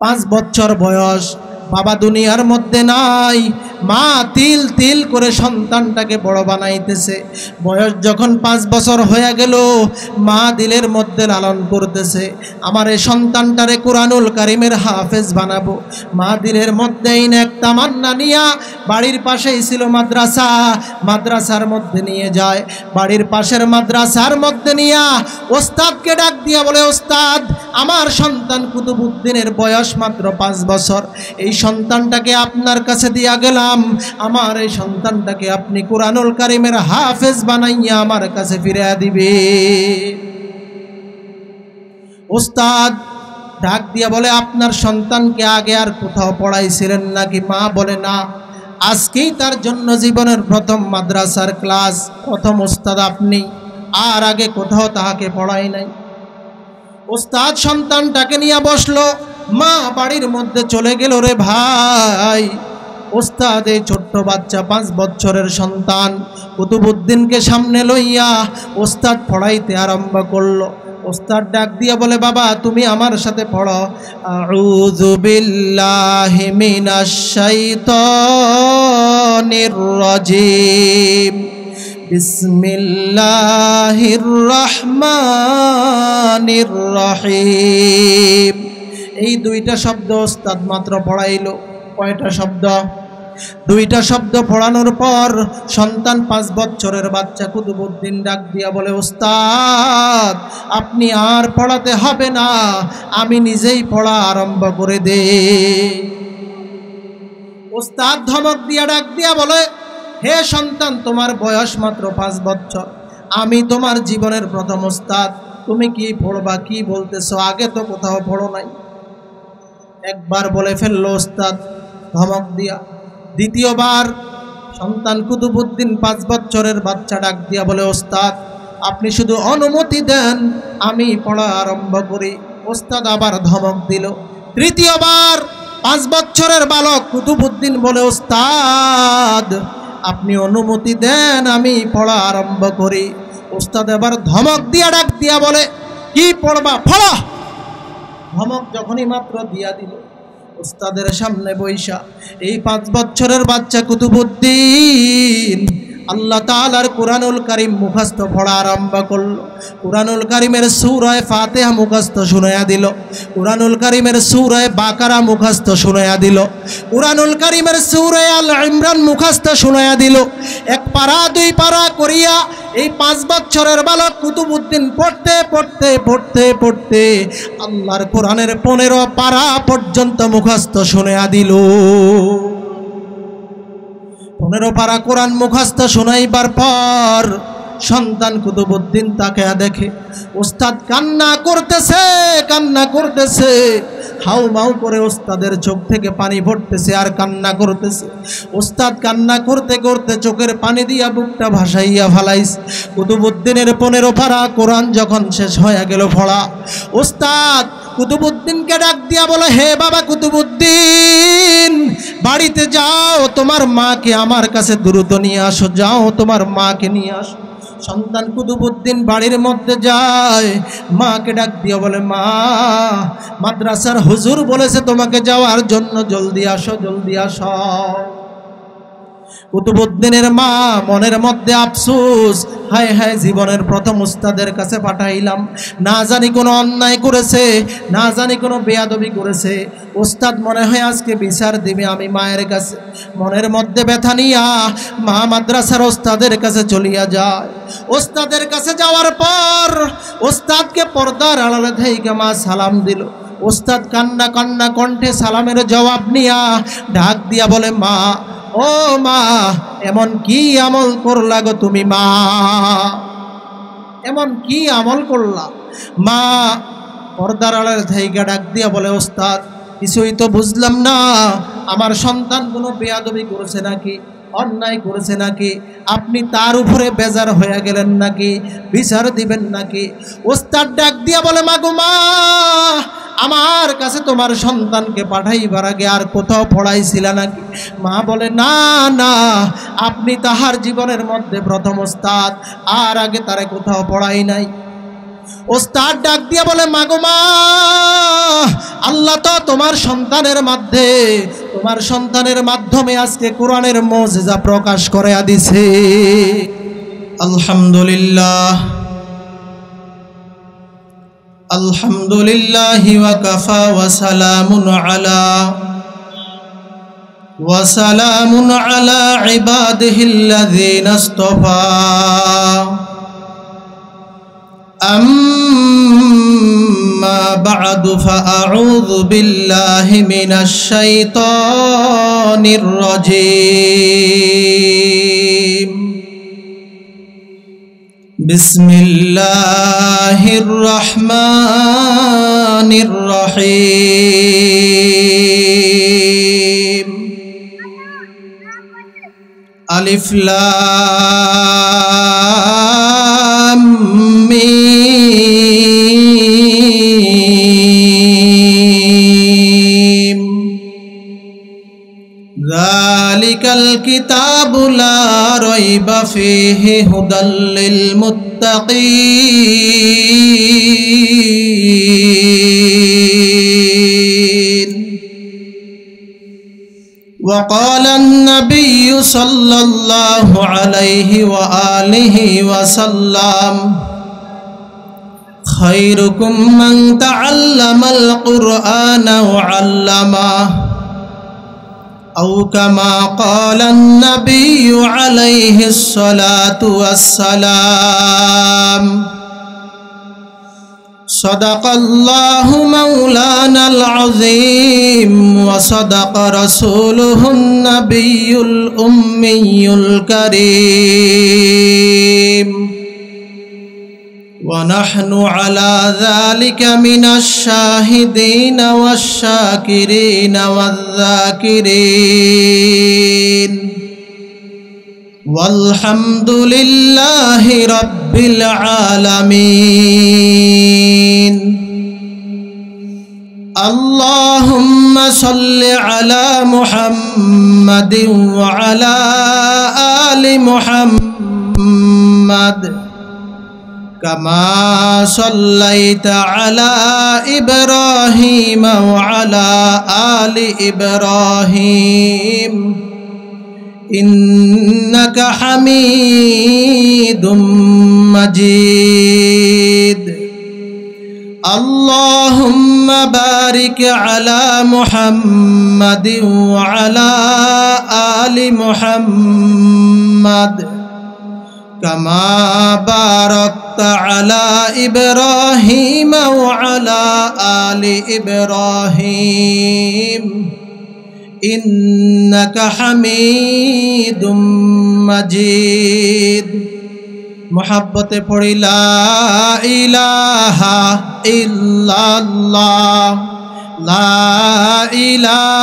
5 বছর বয়স, বাবা দুনিয়ার মধ্যে নাই, মা তিল তিল করে সন্তানটাকে বড় বানাইতেছে। বয়স যখন 5 বছর হয়ে গেল, মা দিলের মধ্যে লালন করতেছে, আমার এই সন্তানটারে কুরআনুল কারীমের হাফেজ বানাবো। মা দিলের মধ্যে এক তামান্না নিয়া, বাড়ির পাশেই ছিল মাদ্রাসা, মাদ্রাসার মধ্যে নিয়ে যায়। বাড়ির পাশের মাদ্রাসার মধ্যে নিয়া ওস্তাদকে ডাক দিয়া বলে, ওস্তাদ, আমার সন্তান কুতুবউদ্দিনের বয়স মাত্র 5 বছর, এই সন্তানটাকে আপনার কাছে দিয়া গেলাম, আমার এই সন্তানটাকে আপনি কুরআনুল কারীমের হাফেজ বানাইয়া আমার কাছে ফিরিয়ে দিবে। ওস্তাদ ডাক দিয়া বলে, আপনার সন্তানকে আগে আর কোথাও পড়াইছিলেন নাকি? মা বলে, না, আজকেই তার জন্য জীবনের প্রথম মাদ্রাসার ক্লাস, প্রথম ওস্তাদ আপনি, আর আগে কোথাও তাহাকে পড়াই নাই। ওস্তাদ সন্তানটাকে নিয়ে বসলো, মা বাড়ির মধ্যে চলে গেল। রে ভাই, ওস্তাদ এই ছোট্ট বাচ্চা 5 বছরের সন্তান কুতুবউদ্দিনকে সামনে লইয়া ওস্তাদ পড়াইতে আরম্ভ করলো। ওস্তাদ ডাক দিয়ে বলে, বাবা তুমি আমার সাথে পড়ো, আউযু বিল্লাহি মিনাশ শাইতানির রাজিম, বিসমিল্লাহির রহমানির রহিম। এই 2টা শব্দ ওস্তাদ মাত্র পড়াইলো। কয়টা শব্দ? 2টা শব্দ পড়ানোর পর সন্তান 5 বছরের বাচ্চা কুতুবউদ্দিন ডাক দিয়া বলে, ওস্তাদ আপনি আর পড়াতে হবে না, আমি নিজেই পড়া আরম্ভ করে দেই। ওস্তাদ ধমক দিয়া ডাক দিয়া বলে, হে সন্তান, তোমার বয়স মাত্র 5 বছর, আমি তোমার জীবনের প্রথম ওস্তাদ, তুমি কি পড়বা? কি বলতেছো? আগে তো কোথাও পড়ো নাই। একবার বলে ফেললো ওস্তাদ ধমক দিয়া। দ্বিতীয়বার সন্তান কুতুবউদ্দিন 5 বছরের বাচ্চা ডাক দিয়া বলে, ওস্তাদ আপনি শুধু অনুমতি দেন, আমি পড়া আরম্ভ করি। ওস্তাদ আবার ধমক দিল। তৃতীয়বার 5 বছরের বালক কুতুবউদ্দিন বলে, ওস্তাদ আপনি অনুমতি দেন, আমি পড়া আরম্ভ করি। ওস্তাদ এবার ধমক দিয়া ডাক দিয়া বলে, কি পড়বা? পড়ো। ধমক যখনই মাত্র দিয়া দিল, ওস্তাদের সামনে বৈশা এই 5 বছরের বাচ্চা কুতুবউদ্দিন আল্লাহ তাআলার কুরআনুল কারীম মুখস্থ পড়া আরম্ভ করলো। কুরআনুল কারীমের সূরা ফাতিহা মুখস্থ শুনাইয়া দিল, কুরআনুল কারীমের সূরা বাকারা মুখস্থ শুনাইয়া দিল, কুরআনুল কারীমের সূরা আল ইমরান মুখস্থ শুনাইয়া দিল। 1 পারা 2 পারা করিয়া এই 5 বছরের বালক কুতুবউদ্দিন পড়তে পড়তে পড়তে পড়তে আল্লাহর কোরআনের 15 পারা পর্যন্ত মুখস্থ শুনাইয়া দিল। 15 পারা কোরআন মুখস্থ শোনাইবার পর সন্তান কুতুবউদ্দিন তাকে দেখে ওস্তাদ কান্না করতেছে, কান্না করতেছে, হাউ মাউ করে ওস্তাদের চোখ থেকে পানি পড়তেছে আর কান্না করতেছে। ওস্তাদ কান্না করতে করতে চোখের পানি দিয়া বুকটা ভাসাইয়া ফালাইছে। কুতুবউদ্দিনের 15 পারা কোরআন যখন শেষ হয়ে গেল পড়া, ওস্তাদ কুতুবউদ্দিনকে ডাক দিয়া বলে, হে বাবা কুতুবউদ্দিন, বাড়িতে যাও, তোমার মাকে আমার কাছে দ্রুত নিয়ে আসো, যাও তোমার মাকে নিয়ে আসো। সন্তান কুতুবউদ্দিন বাড়ির মধ্যে যায়, মাকে ডাক দিয়া বলে, মা মাদ্রাসার হুজুর বলেছে তোমাকে যাওয়ার জন্য, জলদি আসো, জলদি আসো। কুতুবউদ্দিনের মা মনের মধ্যে আফসোস, হায় হায় জীবনের প্রথম উস্তাদের কাছে পাঠাইলাম, না জানি কোনো অন্যায় করেছে, না জানি কোনো বেয়াদবি করেছে, উস্তাদ মনে হয় আজকে বিচার দিবে আমি মায়ের কাছে। মনের মধ্যে ব্যথা নিয়া মা মাদ্রাসার ওস্তাদের কাছে চলিয়া যায়। ওস্তাদের কাছে যাওয়ার পর ওস্তাদকে পর্দার আড়ালে থেকে মা সালাম দিল। ওস্তাদ কান্না কান্না কণ্ঠে সালামের জবাব নিয়া ডাক দিয়া বলে, মা, ও মা, এমন কি আমল করলা গো তুমি? মা এমন কি আমল করলা? মা পর্দার আড়াল থেকে ডাক দিয়া বলে, ওস্তাদ কিছুই তো বুঝলাম না, আমার সন্তান কোনো বেয়াদবি করেছে নাকি, অন্যায় করেছে নাকি, আপনি তার উপরে বেজার হয়ে গেলেন নাকি, বিচার দিবেন নাকি? ওস্তাদ ডাক দিয়া বলে, মাগো মা, আমার কাছে তোমার সন্তানকে পাঠাইবার আগে আর কোথাও পড়াইছিল নাকি? মা বলে, না না, আপনি তাহার জীবনের মধ্যে প্রথম ওস্তাদ, আর আগে তারে কোথাও পড়াই নাই। ওস্তাদ ডাক দিয়ে বলে, মাগো মা, আল্লাহ তো তোমার সন্তানের মাধ্যমে আজকে কোরআনের মুজিজা প্রকাশ করে দিছে। আলহামদুলিল্লাহ, আলহামদুলিল্লাহি ওয়া কাফা ওয়া সালামুন আলা ইবাদিহিল্লাযীনা ইসতাফা। أما بعد فأعوذ بالله من الشيطان الرجيم. بسم الله الرحمن الرحيم. ألف لام ميم. ذلك الكتاب لا ريب فيه هدى للمتقين. وقال النبي صلى الله عليه وآله وسلم خيركم من تعلم القرآن وعلمه أو كما قال النبي عليه الصلاة والسلام. صدق الله مولانا العظيم وصدق رسوله النبي الأمي الكريم. ونحن على ذلك من الشاهدين والشاكرين والذاكرين. والحمد لله رب العالمين. اللهم صل على محمد وعلى آل محمد كما صليت على إبراهيم وعلى آل إبراهيم إنك حميد مجيد. اللهم بارك على محمد وعلى آل محمد كما باركت على إبراهيم وعلى آل إبراهيم إنك حميد مجيد. محبت پڑھی لا الہ الا اللہ لا الہ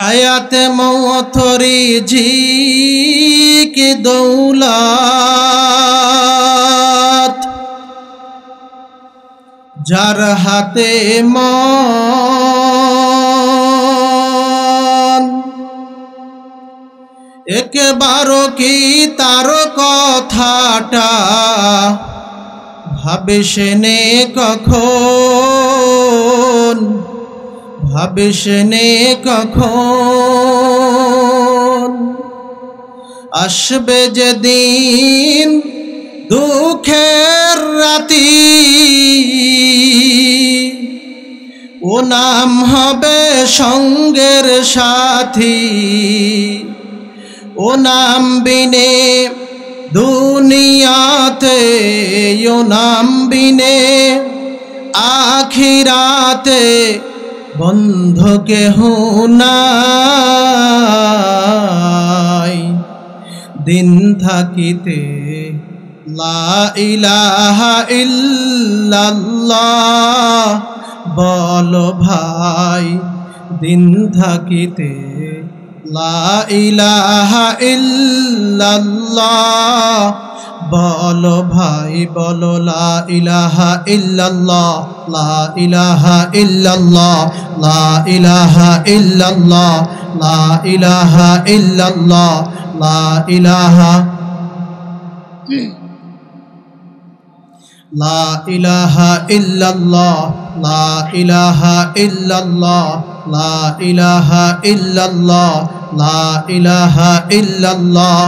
حیات موت ریزق দৌলত যার হাতে মন একবারও কি তার কথাটা ভাবিস নে কখন ভাবিস নে কখন আসবে যেদিন দুঃখের রাতি ও নাম হবে সঙ্গের সাথী ও নাম বিনে দুনিয়াতে ও নাম বিনে আখিরাতে বন্ধু কেহ নাই দিন থাকিতে লা ইলাহা ইল্লাল্লাহ বলো ভাই দিন থাকিতে লা ইলাহা ইল্লাল্লাহ বলো ভাই বলো লা ইলাহা ইল্লাল্লাহ, লা ইলাহা ইল্লাল্লাহ, লা ইলাহা ইল্লাল্লাহ, লা ইলাহা ইল্লাল্লাহ, লা ইলাহা লা ইলাহা ইল্লাল্লাহ, লা ইলাহা ইল্লাল্লাহ, লা ইলাহা ইল্লাল্লাহ, লা ইলাহা ইল্লাল্লাহ।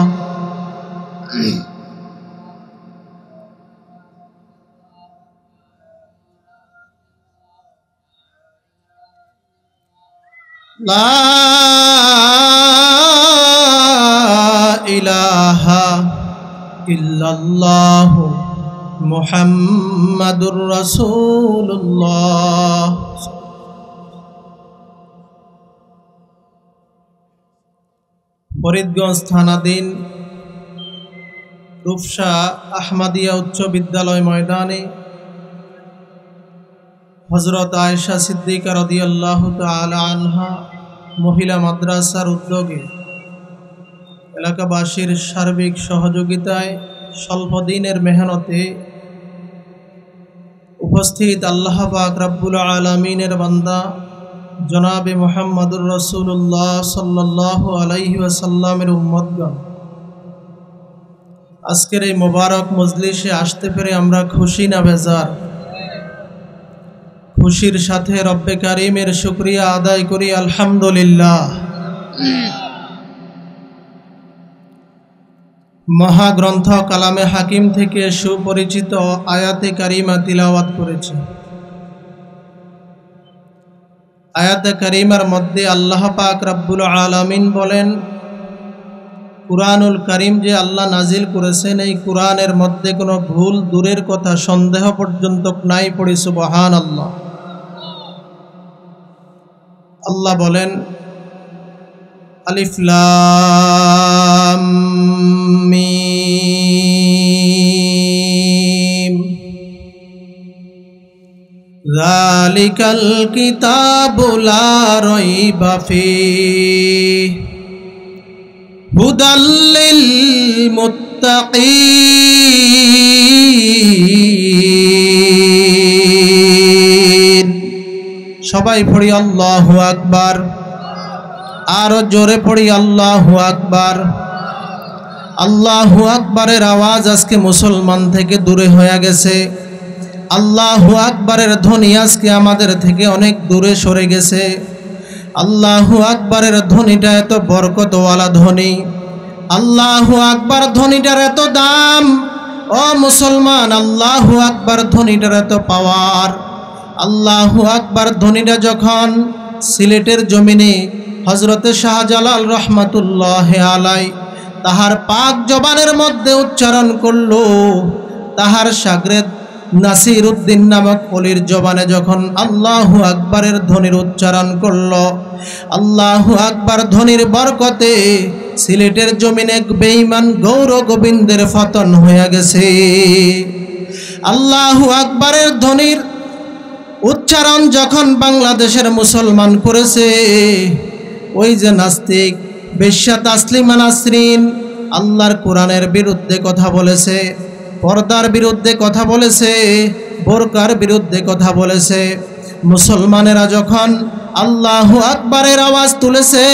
লা ইলাহা ইল্লাল্লাহ মুহাম্মাদুর রাসূলুল্লাহ। ফরিদগঞ্জ থানাধীন রূপসা আহমদিয়া উচ্চ বিদ্যালয় ময়দানে হযরত আয়েশা সিদ্দিকা রাদিয়াল্লাহু তাআলা আনহা মহিলা মাদ্রাসার উদ্যোগে এলাকাবাসীর সার্বিক সহযোগিতায় স্বল্প দিনের মেহনতে উপস্থিত আল্লাহ পাক রব্বুল আলামিনের বান্দা জনাবে মুহাম্মদুর রাসূলুল্লাহ সাল্লাল্লাহু আলাইহি ওয়াসাল্লামের উম্মতগণ, আজকের এই মোবারক মজলিসে আসতে পেরে আমরা খুশি না বেজার? খুশির সাথে রব্বে কারীমের শুকরিয়া আদায় করি আলহামদুলিল্লাহ। মহাগ্রন্থ কালামে হাকিম থেকে সুপরিচিত আয়াতে কারিমা তিলাওয়াত করেছে। আয়াতে কারিমার মধ্যে আল্লাহ পাক রব্বুল আলামিন বলেন, কুরআনুল কারীম যে আল্লাহ নাজিল করেছেন, এই কুরআনের মধ্যে কোনো ভুল দূরের কথা সন্দেহ পর্যন্ত নাই। পড়ি সুবহানাল্লাহ। আল্লাহ বলেন, আলিফ লাম মিম যালিকাল কিতাবু লা রাইবা ফীহি হুদাল লিল মুত্তাকিন। সবাই পড়ি আল্লাহু আকবার। আরো জোরে পড়ি আল্লাহু আকবার। আল্লাহু আকবারের আওয়াজ আজকে মুসলমান থেকে দূরে হয়ে গেছে। আল্লাহু আকবারের ধ্বনি আজকে আমাদের থেকে অনেক দূরে সরে গেছে। আল্লাহু আকবারের ধ্বনিটা এত বরকতওয়ালা ধ্বনি, আল্লাহু আকবার ধ্বনিটার এত দাম। ও মুসলমান, আল্লাহু আকবার ধ্বনিটার এত পাওয়ার। আল্লাহু আকবার ধ্বনিটা যখন সিলেটের জমিনে হযরতে শাহজালাল রহমাতুল্লাহ আলাই তাহার পাক জবানের মধ্যে উচ্চারণ করল, তাহার শাগরেদ নাসির উদ্দিন নামক অলির জবানে যখন আল্লাহু আকবারের ধ্বনির উচ্চারণ করল, আল্লাহু আকবার ধ্বনির বরকতে সিলেটের জমিনে এক বেঈমান গৌর গোবিন্দের পতন হয়ে গেছে। আল্লাহু আকবারের ধ্বনির উচ্চারণ যখন বাংলাদেশের মুসলমান করেছে, ওই যে নাস্তিক বেশ্যা তাসলিমা নাসরিন আল্লাহর কোরআনের বিরুদ্ধে কথা বলেছে, পর্দার বিরুদ্ধে কথা বলেছে, বোরকার বিরুদ্ধে কথা বলেছে, মুসলমানেরা যখন আল্লাহু আকবারের আওয়াজ তুলেছে,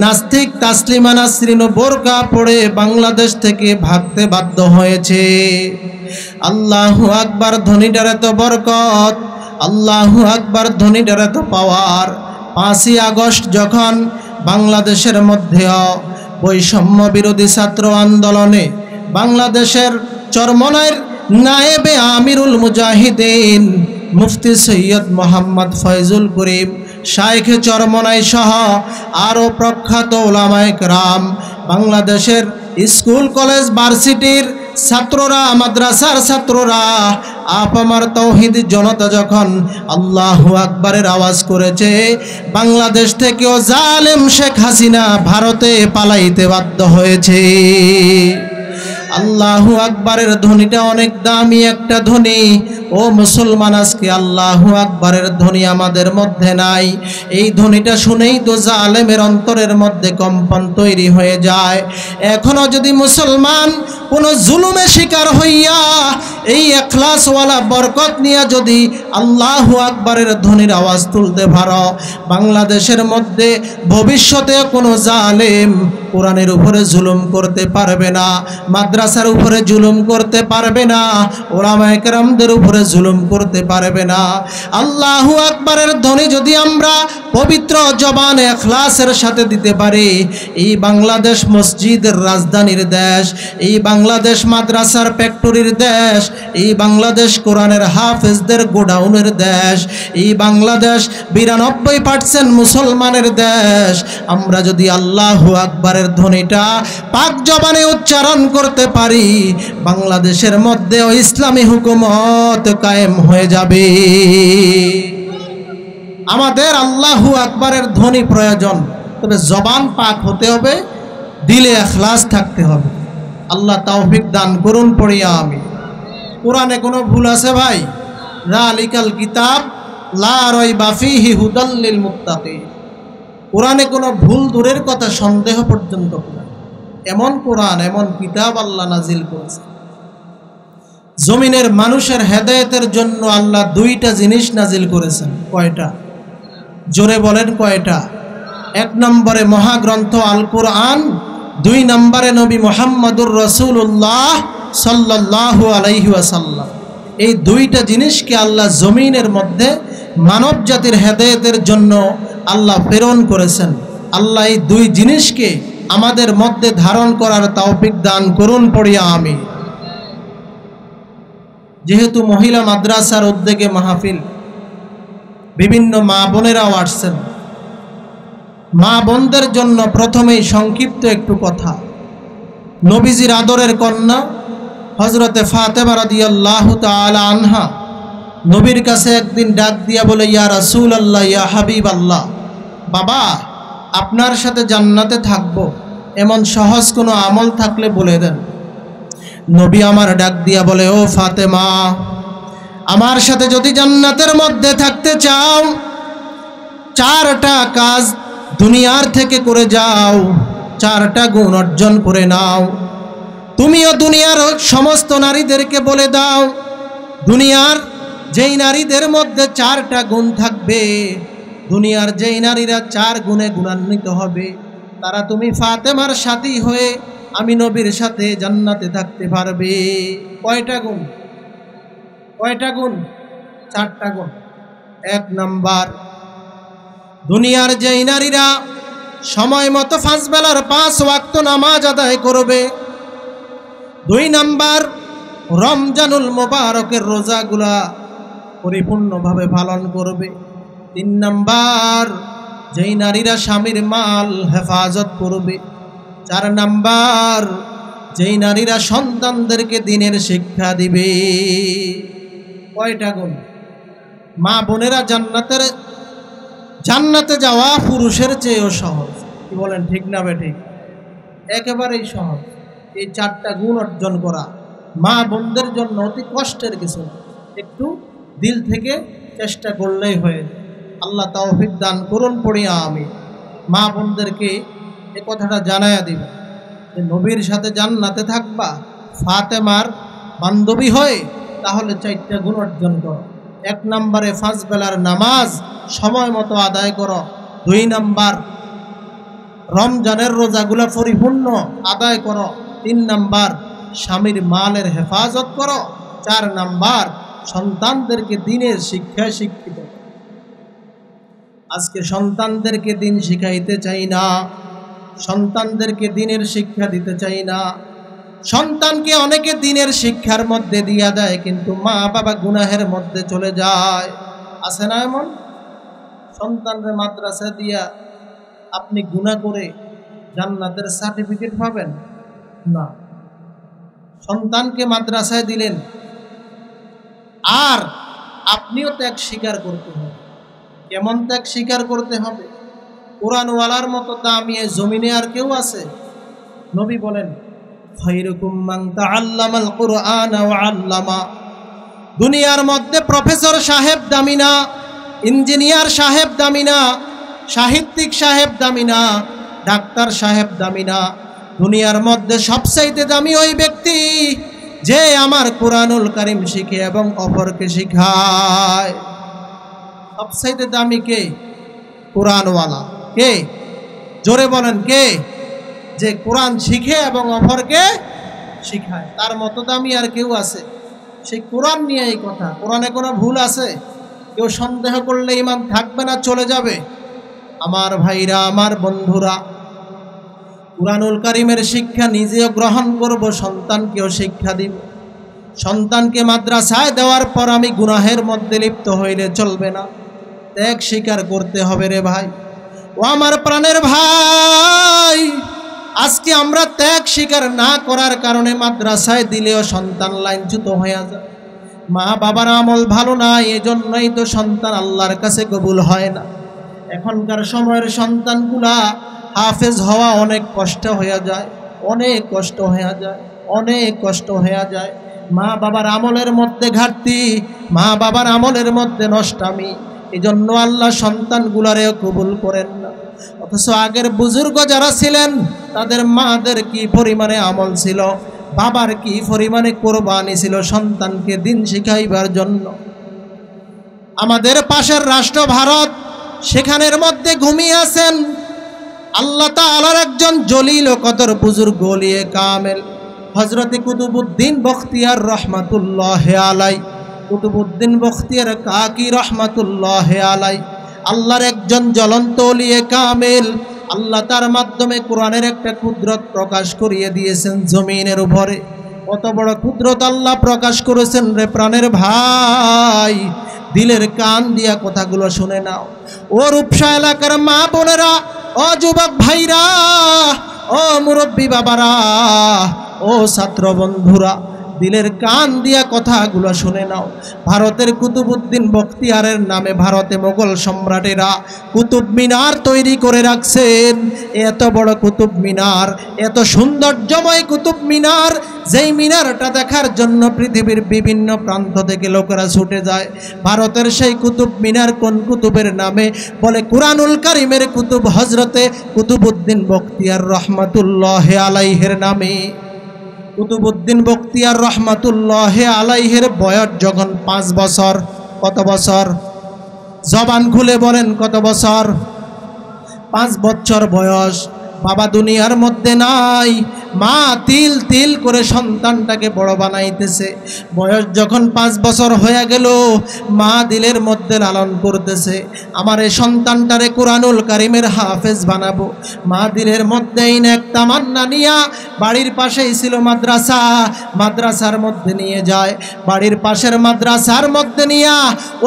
নাস্তিক তাসলিমা নাসরিন বোরকা পড়ে বাংলাদেশ থেকে ভাগতে বাধ্য হয়েছে। আল্লাহু আকবার ধ্বনিটার এত বরকত, আল্লাহু আকবার ধ্বনিটার এত পাওয়ার। 5ই আগস্ট যখন বাংলাদেশের মধ্যে বৈষম্য বিরোধী ছাত্র আন্দোলনে বাংলাদেশের চরমনাইর নায়েবে আমিরুল মুজাহিদিন মুফতি সৈয়দ মোহাম্মদ ফয়জুল করিম শাইখে চরমনাই সহ আরও প্রখ্যাত উলামায়ে কেরাম, বাংলাদেশের স্কুল কলেজ ভার্সিটির ছাত্ররা, মাদ্রাসার ছাত্ররা, আপামার তৌহিদ জনতা যখন আল্লাহু আকবারের আওয়াজ করেছে, বাংলাদেশ থেকেও জালেম শেখ হাসিনা ভারতে পালাইতে বাধ্য হয়েছে। আল্লাহু আকবারের ধ্বনিটা অনেক দামি একটা ধ্বনি। ও মুসলমান, আজকে আল্লাহু আকবারের ধ্বনি আমাদের মধ্যে নাই। এই ধ্বনিটা শুনেই তো জালেমের অন্তরের মধ্যে কম্পন তৈরি হয়ে যায়। এখনো যদি মুসলমান কোনো জুলুমে শিকার হইয়া এই ইখলাসওয়ালা বরকত নিয়ে যদি আল্লাহু আকবারের ধ্বনির আওয়াজ তুলতে পারো, বাংলাদেশের মধ্যে ভবিষ্যতে কোনো জালেম কোরআনের উপরে জুলুম করতে পারবে না, মাদ্রাসার উপরে জুলুম করতে পারবে না, ওলামায়ে কেরামদের উপরে জুলুম করতে পারবে না। আল্লাহু আকবারের ধ্বনি যদি আমরা পবিত্র জবানে ইখলাসের সাথে দিতে পারি, এই বাংলাদেশ মসজিদের রাজধানীর দেশ, এই বাংলাদেশ মাদ্রাসার ফ্যাক্টরির দেশ, এই বাংলাদেশ কোরআনের হাফেজদের গোডাউনের দেশ, এই বাংলাদেশ 92% মুসলমানের দেশ। আমরা যদি আল্লাহু আকবারের ধ্বনিটা পাক জবানে উচ্চারণ করতে পারি, বাংলাদেশের মধ্যে ইসলামী হুকুমত কায়েম হয়ে যাবে। আমাদের আল্লাহু আকবারের ধ্বনি প্রয়োজন, তবে জবান পাক হতে হবে, দিলে ইখলাস থাকতে হবে। আল্লাহ তৌফিক দান করুন, পড়িয়া আমি। কোরআনে কোনো ভুল আছে ভাই? যালিকাল কিতাব লা রাইবা ফীহি হুদাল লিল মুত্তাকিন। কোরআনে কোনো ভুল দূরের কথা, সন্দেহ পর্যন্ত নাই। এমন কোরআন, এমন কিতাব আল্লাহ নাজিল করেছে। জমিনের মানুষের হেদায়েতের জন্য আল্লাহ দুইটা জিনিস নাজিল করেছেন। কয়টা? জোরে বলেন কয়টা? এক নম্বরে মহাগ্রন্থ আল কোরআন, দুই নম্বরে নবী মুহাম্মদুর রাসূলুল্লাহ সাল্লাল্লাহু আলাইহি ওয়াসাল্লাম। এই দুইটা জিনিসকে আল্লাহ জমিনের মধ্যে মানব জাতির হেদায়েতের জন্য আল্লাহ প্রেরণ করেছেন। আল্লাহ এই দুই জিনিসকে আমাদের মধ্যে ধারণ করার তৌফিক দান করুন, পড়িয়া আমি। যেহেতু মহিলা মাদ্রাসার উদ্যোগে মাহফিল, বিভিন্ন মা বোনেরাও আসছেন। মা বোনদের জন্য প্রথমেই সংক্ষিপ্ত একটু কথা। নবীজির আদরের কন্যা হযরতে ফাতেমা রাদিয়াল্লাহু তাআলা আনহা নবীর কাছে একদিন ডাক দিয়া বলে, ইয়া রাসূলুল্লাহ, ইয়া হাবিবাল্লাহ, বাবা, আপনার সাথে জান্নাতে থাকব, এমন সহজ কোনো আমল থাকলে বলে দেন। নবী আমার ডাক দিয়া বলে, ও ফাতেমা, আমার সাথে যদি জান্নাতের মধ্যে থাকতে চাও, 4টা কাজ দুনিয়ার থেকে করে যাও, 4টা গুণ অর্জন করে নাও। তুমিও দুনিয়ার সমস্ত নারীদেরকে বলে দাও, দুনিয়ার যেই নারীদের মধ্যে 4টা গুণ থাকবে, দুনিয়ার যেই নারীরা 4 গুণে গুণান্বিত হবে, তারা তুমি ফাতেমার সাথী হয়ে আমি নবীর সাথে জান্নাতে থাকতে পারবে। কয়টা গুণ? কয়টা গুণ? 4টা গুণ। 1 নাম্বার, দুনিয়ার যেই নারীরা সময় মতো 5 বেলার 5 ওয়াক্ত নামাজ আদায় করবে। 2 নাম্বার, রমজানুল মোবারকের রোজাগুলা পরিপূর্ণভাবে পালন করবে। 3 নাম্বার, যেই নারীরা স্বামীর মাল হেফাজত করবে। 4 নাম্বার, যেই নারীরা সন্তানদেরকে দ্বীনের শিক্ষা দিবে। কয়টা গুণ? মা বোনেরা, জান্নাতে যাওয়া পুরুষের চেয়েও সহজ। কি বলেন, ঠিক না বেঠিক? একেবারেই সহজ। এই 4টা গুণ অর্জন করা মা বোনদের জন্য অতি কষ্টের কিছু, একটু দিল থেকে চেষ্টা করলেই হয়ে যায়। আল্লাহ তৌফিক দান করুন, পড়িয়া আমি। মা বোনদেরকে এ কথাটা জানায়া দিবে যে নবীর সাথে জান্নাতে থাকবা, ফাতেমার বান্ধবী হয়ে, তাহলে 4টা গুণ অর্জন করো। 1 নম্বরে 5 বেলার নামাজ সময় মতো আদায় করো। 2 নাম্বার, রমজানের রোজাগুলো পরিপূর্ণ আদায় করো। 3 নাম্বার, স্বামীর মালের হেফাজত করো। 4 নাম্বার, সন্তানদেরকে দ্বীনের শিক্ষায় শিক্ষিত। আজকে সন্তানদেরকে দ্বীন শিখাইতে চাই না, সন্তানদেরকে দ্বীনের শিক্ষা দিতে চাই না। সন্তানকে অনেকে দ্বীনের শিক্ষার মধ্যে দিয়া দেয়, কিন্তু মা বাবা গুনাহের মধ্যে চলে যায়। আছে না এমন? সন্তানরে মাদ্রাসা দিয়া আপনি গুনাহ করে জান্নাতের সার্টিফিকেট পাবেন না। সন্তানকে মাদ্রাসায় দিলেন, আর আপনিও ত্যাগ স্বীকার করতে হবে। কেমন ত্যাগ স্বীকার করতে হবে? কোরআনওয়ালার মতো দামি জমিনে আর কেউ আছে? নবী বলেন, খায়রুকুম মান তাআল্লামাল কুরআন ওয়া আল্লামা। দুনিয়ার মধ্যে প্রফেসর সাহেব দামি না, ইঞ্জিনিয়ার সাহেব দামি না, সাহিত্যিক সাহেব দামি না, ডাক্তার সাহেব দামি না। দুনিয়ার মধ্যে সবচাইতে দামি ওই ব্যক্তি যে আমার কুরআনুল কারীম শিখে এবং অপরকে শিখায়। সবচাইতে দামি কে? কুরআনওয়ালা। কে? জোরে বলেন কে? যে কোরআন শিখে এবং অপরকে শিখায়। তার মতো দামি আর কেউ আছে? সেই কোরআন নিয়ে এই কথা। কোরআনে কোনো ভুল আছে? কেউ সন্দেহ করলে ঈমান থাকবে না, চলে যাবে। আমার ভাইরা, আমার বন্ধুরা, কুরআনুল কারীমের শিক্ষা নিজেও গ্রহণ করব, সন্তানকেও শিক্ষা দিব। সন্তানকে মাদ্রাসায় দেওয়ার পর আমি গুনাহের মধ্যে লিপ্ত হইলে চলবে না, ত্যাগ স্বীকার করতে হবে রে ভাই। ও আমার প্রাণের ভাই, আজকে আমরা ত্যাগ স্বীকার না করার কারণে মাদ্রাসায় দিলেও সন্তান লাইনচ্যুত হয়ে যায়। মা বাবার আমল ভালো না, এজন্যই তো সন্তান আল্লাহর কাছে কবুল হয় না। এখনকার সময়ের সন্তানগুলা হাফেজ হওয়া অনেক কষ্ট হয়ে যায়, অনেক কষ্ট হয়ে যায়, অনেক কষ্ট হয়ে যায়। মা বাবার আমলের মধ্যে ঘাটতি, মা বাবার আমলের মধ্যে নষ্টামি, এজন্য আল্লাহ সন্তানগুলারেও কবুল করেন না। অথচ আগের বুজুর্গ যারা ছিলেন তাদের মাদের কি পরিমাণে আমল ছিল, বাবার কি পরিমাণে কোরবানি ছিল সন্তানকে দিন শিখাইবার জন্য। আমাদের পাশের রাষ্ট্র ভারত, সেখানের মধ্যে ঘুমিয়ে আছেন আল্লাহ তাআলার একজন জলিল ও কদর বুজুর্গ ওলিয়ে কামেল হযরত কুতুবউদ্দিন বখতিয়ার রহমাতুল্লাহ আলাই। কুতুবউদ্দিন বখতিয়ার কাকি রহমাতুল্লাহ আলাই আল্লাহর একজন জ্বলন্ত ওলিয়ে কামেল। আল্লাহ তার মাধ্যমে কোরআনের একটা কুদরত প্রকাশ করিয়ে দিয়েছেন জমিনের উপরে। কত বড় কুদরত আল্লাহ প্রকাশ করেছেন রে প্রাণের ভাই, দিলের কান দিয়া কথাগুলো শুনে নাও। ও রূপসা এলাকার মা বোনেরা, ও যুবক ভাইরা, ও মুরব্বী বাবারা, ও ছাত্র বন্ধুরা, দিলের কান দিয়া কথাগুলো শুনে নাও। ভারতের কুতুবউদ্দিন বখতিয়ারের নামে ভারতে মোগল সম্রাটেরা কুতুব মিনার তৈরি করে রাখছেন। এত বড় কুতুব মিনার, এত সৌন্দর্যময় কুতুব মিনার, যেই মিনারটা দেখার জন্য পৃথিবীর বিভিন্ন প্রান্ত থেকে লোকেরা ছুটে যায়। ভারতের সেই কুতুব মিনার কোন কুতুবের নামে? বলে কুরআনুল কারীমের কুতুব হযরতে কুতুবউদ্দিন বখতিয়ার রহমাতুল্লাহ আলাইহির নামে। কুতুবউদ্দিন বখতিয়ার রহমাতুল্লাহ আলাইহির বয়স যখন 5 বছর। কত বছর? জবান খুলে বলেন কত বছর? 5 বছর বয়স। বাবা দুনিয়ার মধ্যে নাই, মা তিল তিল করে সন্তানটাকে বড় বানাইতেছে। বয়স যখন 5 বছর হয়ে গেল, মা দিলের মধ্যে লালন করতেছে, আমার এই সন্তানটারে কুরআনুল কারীমের হাফেজ বানাবো। মা দিলের মধ্যেই এক তামান্না নিয়া, বাড়ির পাশেই ছিল মাদ্রাসা, মাদ্রাসার মধ্যে নিয়ে যায়। বাড়ির পাশের মাদ্রাসার মধ্যে নিয়া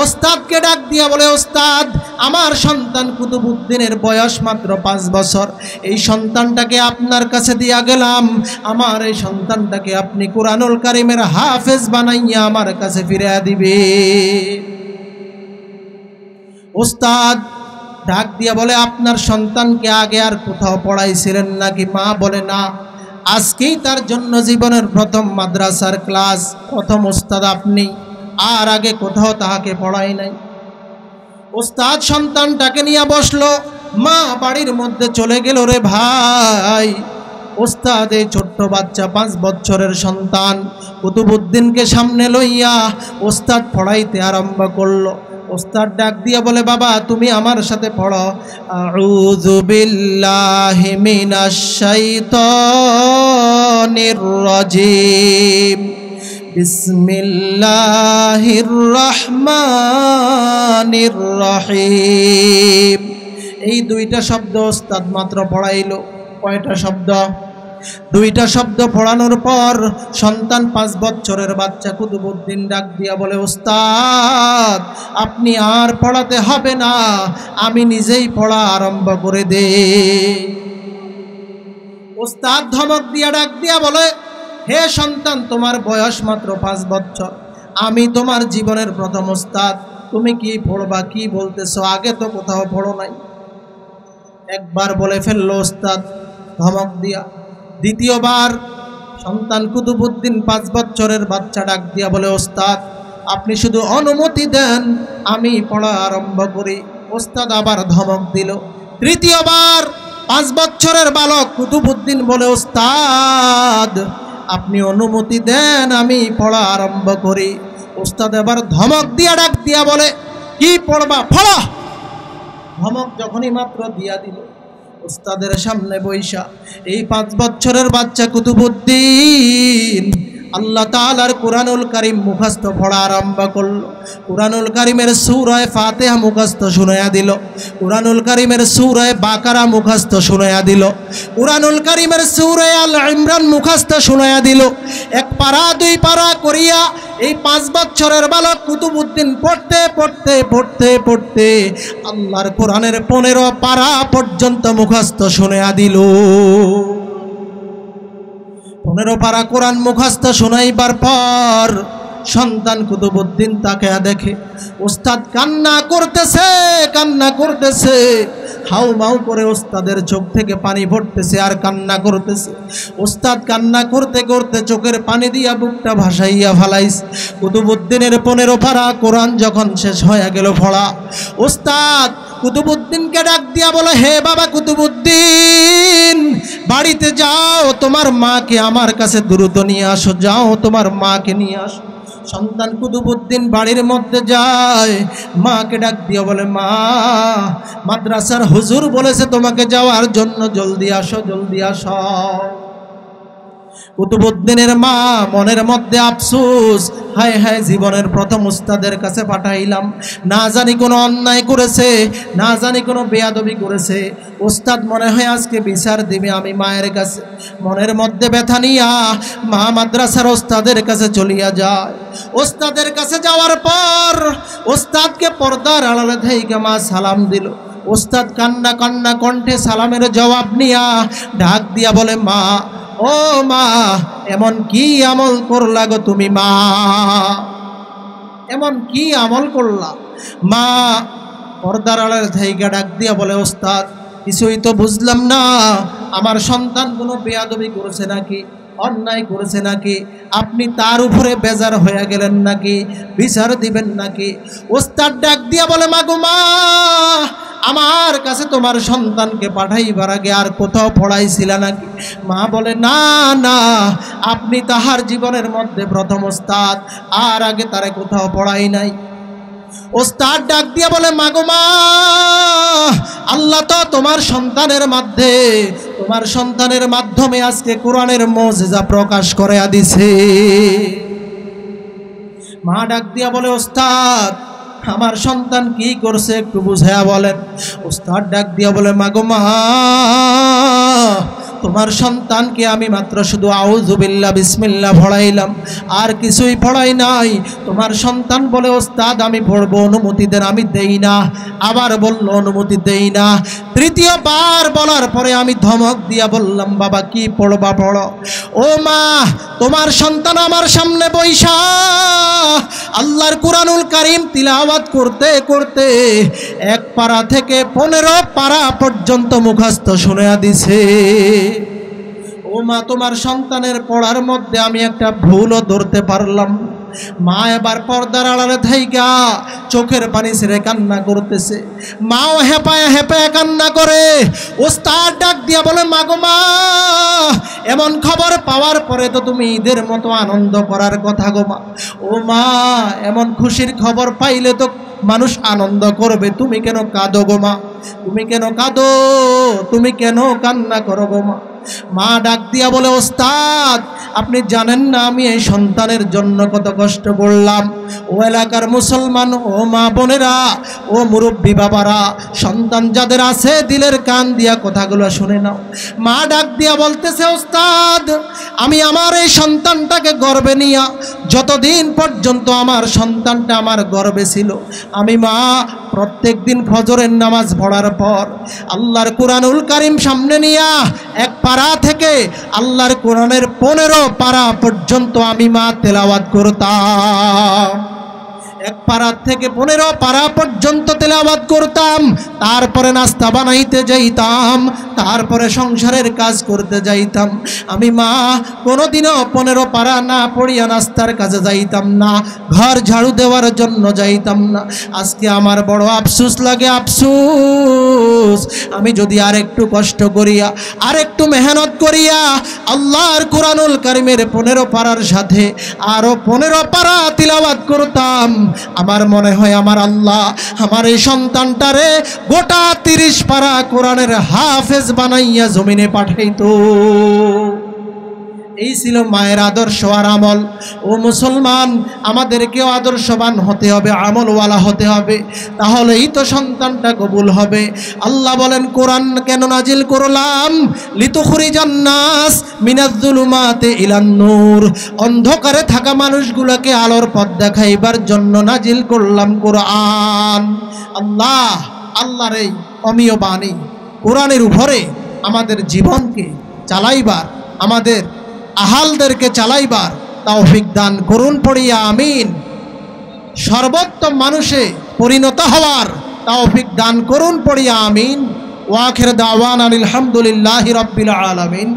ওস্তাদকে ডাক দিয়া বলে, ওস্তাদ, আমার সন্তান কুতুবউদ্দিনের বয়স মাত্র 5 বছর। এই সন্তানটাকে আপনার কাছে দিয়া গেলাম, আমার এই সন্তানটাকে আপনি কুরআনুল কারীমের হাফেজ বানাইয়া আমার কাছে ফিরিয়ে দিবে। ওস্তাদ ডাক দিয়া বলে, আপনার সন্তানকে আগে আর কোথাও পড়াইছিলেন নাকি? মা বলে, না, আজকেই তার জন্য জীবনের প্রথম মাদ্রাসার ক্লাস, প্রথম ওস্তাদ আপনি, আর আগে কোথাও তাহাকে পড়াই নাই। ওস্তাদ সন্তানটাকে নিয়ে বসলো, মা বাড়ির মধ্যে চলে গেল রে ভাই। ওস্তাদ এই ছোট্ট বাচ্চা 5 বছরের সন্তান কুতুবউদ্দিনকে সামনে লইয়া ওস্তাদ পড়াইতে আরম্ভ করলো। ওস্তাদ ডাক দিয়া বলে, বাবা তুমি আমার সাথে পড়ো। আউযু বিল্লাহি মিনাশ শাইতানির রাজিম, বিসমিল্লাহির রহমানির রহিম। এই 2টা শব্দ ওস্তাদ মাত্র পড়াইলো। কয়টা শব্দ? 2টা শব্দ পড়ানোর পর সন্তান 5 বছরের বাচ্চা কুতুবউদ্দিন ডাক দিয়া বলে, ওস্তাদ আপনি আর পড়াতে হবে না, আমি নিজেই পড়া আরম্ভ করে দেই। ওস্তাদ ধমক দিয়া ডাক দিয়া বলে, হে সন্তান, তোমার বয়স মাত্র 5 বছর, আমি তোমার জীবনের প্রথম ওস্তাদ, তুমি কি পড়বা, কি বলতেছো? আগে তো কোথাও পড়ো নাই। একবার বলে ফেললো ওস্তাদ ধমক দিয়া। দ্বিতীয়বার সন্তান কুতুবউদ্দিন 5 বছরের বাচ্চা ডাক দিয়া বলে, ওস্তাদ আপনি শুধু অনুমতি দেন আমি পড়া আরম্ভ করি। ওস্তাদ আবার ধমক দিল। তৃতীয়বার 5 বছরের বালক কুতুবউদ্দিন বলে, ওস্তাদ আপনি অনুমতি দেন আমি পড়া আরম্ভ করি। ওস্তাদ এবার ধমক দিয়া ডাক দিয়া বলে, কি পড়বা পড়ো। ধমক যখনই মাত্র দিয়া দিল, ওস্তাদের সামনে বৈশা এই 5 বছরের বাচ্চা কুতুবউদ্দিন আল্লাহ তাআলার কুরআনুল কারীম মুখস্থ পড়া আরম্ভ করলো। কুরআনুল কারীমের সূরা ফাতিহা মুখস্থ শুনায়া দিল, কুরআনুল কারীমের সূরা বাকারা মুখস্থ শুনায়া দিল, কুরআনুল কারীমের সূরা আল ইমরান মুখস্থ শুনায়া দিল। 1 পারা 2 পারা করিয়া এই 5 বছরের বালক কুতুবউদ্দিন পড়তে পড়তে পড়তে পড়তে আল্লাহর কোরআনের 15 পারা পর্যন্ত মুখস্থ শুনায়া দিল। 15 পারা কোরআন মুখস্থ শোনাইবার পর সন্তান কুতুবউদ্দিন তাকে দেখে ওস্তাদ কান্না করতেছে, হাউ মাউ করে ওস্তাদের চোখ থেকে পানি পড়তেছে আর কান্না করতেছে। ওস্তাদ কান্না করতে করতে চোখের পানি দিয়া বুকটা ভাসাইয়া ফালাইছে। কুতুবউদ্দিনের 15 পারা কোরআন যখন শেষ হয়ে গেল পড়া, ওস্তাদ কুতুবউদ্দিনকে ডাক দিয়া বলে, হে বাবা কুতুবউদ্দিন বাড়িতে যাও, তোমার মাকে আমার কাছে দ্রুত নিয়ে আসো, যাও তোমার মাকে নিয়ে আসো। সন্তান কুতুবউদ্দিন বাড়ির মধ্যে যায়, মাকে ডাক দিয়া বলে, মা মাদ্রাসার হুজুর বলেছে তোমাকে যাওয়ার জন্য, জলদি আসো জলদি আসো। কুতুবউদ্দিনের মা মনের মধ্যে আফসোস, হায় হায় জীবনের প্রথম উস্তাদের কাছে পাঠাইলাম, না জানি কোনো অন্যায় করেছে, না জানি কোনো বেয়াদবি করেছে, উস্তাদ মনে হয় আজকে বিচার দিবে আমি মায়ের কাছে। মনের মধ্যে ব্যথা নিয়া মা মাদ্রাসার ওস্তাদের কাছে চলিয়া যায়। ওস্তাদের কাছে যাওয়ার পর ওস্তাদকে পর্দার আড়ালে থেকে মা সালাম দিল। ওস্তাদ কান্না কান্না কণ্ঠে সালামের জবাব নিয়া ডাক দিয়া বলে, মা ও মা এমন কি আমল করলা গো তুমি, মা এমন কি আমল করলা। মা পর্দার আড়ালে থেকে ডাক দিয়া বলে, ওস্তাদ কিছুই তো বুঝলাম না, আমার সন্তান কোনো বেয়াদবি করেছে নাকি, অন্যায় করেছে নাকি, আপনি তার উপরে বেজার হয়ে গেলেন নাকি, বিচার দিবেন নাকি। ওস্তাদ ডাক দিয়া বলে, মা গো মা আমার কাছে তোমার সন্তানকে পাঠাইবার আগে আর কোথাও পড়াইছিলা নাকি। মা বলে, না না আপনি তাহার জীবনের মধ্যে প্রথম ওস্তাদ, আর আগে তারে কোথাও পড়াই নাই। ওস্তাদ ডাক দিয়া বলে, মা গো মা আল্লাহ তো তোমার সন্তানের মাধ্যমে আজকে কোরআনের মুজিজা প্রকাশ করে দিছে। মা ডাক দিয়া বলে, ওস্তাদ আমার সন্তান কি করছে একটু বুঝায়া বলেন। ওস্তাদ ডাক দিয়া বলে, মা গো মা তোমার সন্তানকে আমি মাত্র শুধু আউযু বিল্লাহ বিসমিল্লাহ পড়াইলাম, আর কিছুই পড়াই নাই। তোমার সন্তান বলে, ওস্তাদ আমি পড়বো, অনুমতি দেন। আমি দেই না। আবার বলল, অনুমতি দেই না। তৃতীয়বার বলার পরে আমি ধমক দিয়া বললাম, বাবা কি পড়বা পড়ো। ও মা তোমার সন্তান আমার সামনে বৈশা আল্লাহর কুরআনুল কারীম তিলাওয়াত করতে করতে 1 পারা থেকে 15 পারা পর্যন্ত মুখস্থ শুনায়া দিছে। ও মা তোমার সন্তানের পড়ার মধ্যে আমি একটা ভুলও ধরতে পারলাম। মা এবার পর্দার আড়ালে থাইকা চোখের পানি ছেড়ে কান্না করতেছে। মাও হেপায় হেপায় কান্না করে। ওস্তাদ ডাক দিয়া বলে, মা গো মা এমন খবর পাওয়ার পরে তো তুমি ঈদের মতো আনন্দ করার কথা গো মা। ও মা এমন খুশির খবর পাইলে তো মানুষ আনন্দ করবে, তুমি কেন কাঁদো গো মা, তুমি কেন কাঁদো, তুমি কেন কান্না করো গো মা। মা ডাক দিয়া বলে, ওস্তাদ আপনি জানেন না আমি এই সন্তানের জন্য কত কষ্ট করলাম। ও এলাকার মুসলমান, ও মা বোনেরা, ও মুরব্বী বাবারা, সন্তান যাদের আছে দিলের কান দিয়া কথাগুলো শুনে নাও। মা ডাক দিয়া বলতেছে, ওস্তাদ আমি আমার এই সন্তানটাকে গর্বে নিয়া যতদিন পর্যন্ত আমার সন্তানটা আমার গর্বে ছিল, আমি মা প্রত্যেক দিন ফজরের নামাজ পড়ার পর আল্লাহর কুরআনুল কারীম সামনে নিয়া 1 পারা থেকে আল্লাহর কোরআনের 15 পারা পর্যন্ত আমি মা তেলাওয়াত করতাম। 1 পারা থেকে 15 পারা পর্যন্ত তেলাওয়াত করতাম। তারপরে নাস্তা বানাইতে যাইতাম, তারপরে সংসারের কাজ করতে যাইতাম। আমি মা কোনোদিনও 15 পারা না পড়িয়া নাস্তার কাজে যাইতাম না, ঘর ঝাড়ু দেওয়ার জন্য যাইতাম না। আজকে আমার বড় আফসোস লাগে, আফসোস আমি যদি আরেকটু কষ্ট করিয়া আরেকটু মেহনত করিয়া আল্লাহর কোরআনুল কারীমের 15 পারার সাথে আরো 15 পারা তিলাওয়াত করতাম, আমার মনে হয় আমার আল্লাহ আমার এই সন্তানটারে গোটা 30 পারা কোরআনের হাফেজ বানাইয়া জমিনে পাঠাইতো। এই ছিল মায়ের আদর্শ আর আমল। ও মুসলমান, আমাদেরকেও আদর্শবান হতে হবে, আমলওয়ালা হতে হবে, তাহলেই তো সন্তানটা কবুল হবে। আল্লাহ বলেন, কোরআন কেন নাজিল করলাম? লিতুখরিজান নাস মিনাজ যুলুমাতি ইলান নূর, অন্ধকারে থাকা মানুষগুলোকে আলোর পথ দেখাইবার জন্য নাজিল করলাম কোরআন। আল্লাহর এই অমীয় বাণী কোরআনের উপরে আমাদের জীবনকে চালাইবার, আমাদের আহালদেরকে চালাইবার তৌফিক দান করুন, পড়িয়া আমিন। সর্বোত্তম মানুষে পরিণত হওয়ার তৌফিক দান করুন, পড়িয়া আমিন। ওয়া আখির দাওয়ানা আলহামদুলিল্লাহি রাব্বিল আলামিন।